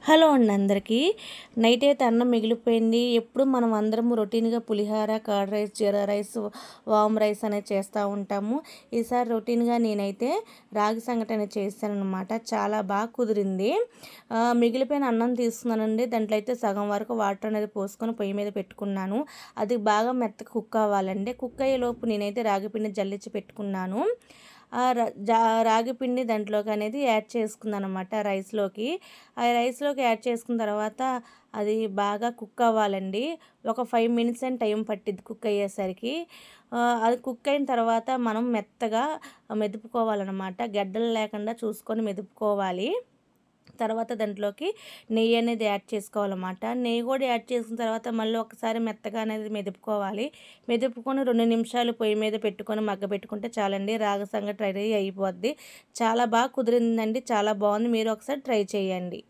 Hello అండి అందరికీ. Night అయితే అన్నం మిగిలిపోయింది. ఎప్పుడు మనం అందరం రొటీన్‌గా పులిహోర, కర్డ్ రైస్, జీరా రైస్, వామ్ రైస్ అనేది చేస్తూ ఉంటాము. ఈసారి రొటీన్‌గా నేనైతే రాగి సంగటి అనేది చేశాననమాట. చాలా బాగా కుదిరింది. మిగిలిపోయిన అన్నం తీసుకున్నానండి. దాంట్లో అయితే సగం వరకు వాటర్ అనేది పోసుకొని పొయ్యి మీద పెట్టుకున్నాను. అది బాగా మెత్తగా కుక్ అవ్వాలండి. కుక్ అయ్యేలోపు నేనైతే రాగి పిండి జల్లించి పెట్టుకున్నాను. ఆ ర జా రాగి పిండి దాంట్లోకి అనేది యాడ్ చేసుకున్నాననమాట రైస్‌లోకి. ఆ రైస్‌లోకి యాడ్ చేసుకున్న తర్వాత అది బాగా కుక్ అవ్వాలండి. ఒక 5 మినిట్స్ అని టైం పట్టిద్ది కుక్ అయ్యేసరికి. అది కుక్ అయిన తర్వాత మనం మెత్తగా మెదుపుకోవాలనమాట. గడ్డలు లేకుండా చూసుకొని మెదుపుకోవాలి. తర్వాత దాంట్లోకి నెయ్యి అనేది యాడ్ చేసుకోవాలన్నమాట. నెయ్యి కూడా యాడ్ చేసిన తర్వాత మళ్ళీ ఒకసారి మెత్తగా అనేది మెదుపుకోవాలి. మెదుపుకొని 2 నిమిషాలు పొయ్యి మీద పెట్టుకొని మగ్గబెట్టుకుంటే చాలండి. రాగి సంగటి రెడీ అయిపోద్ది. చాలా బాగా కుదిరిందండి. చాలా బాగుంది. మీరు ఒకసారి ట్రై చేయండి.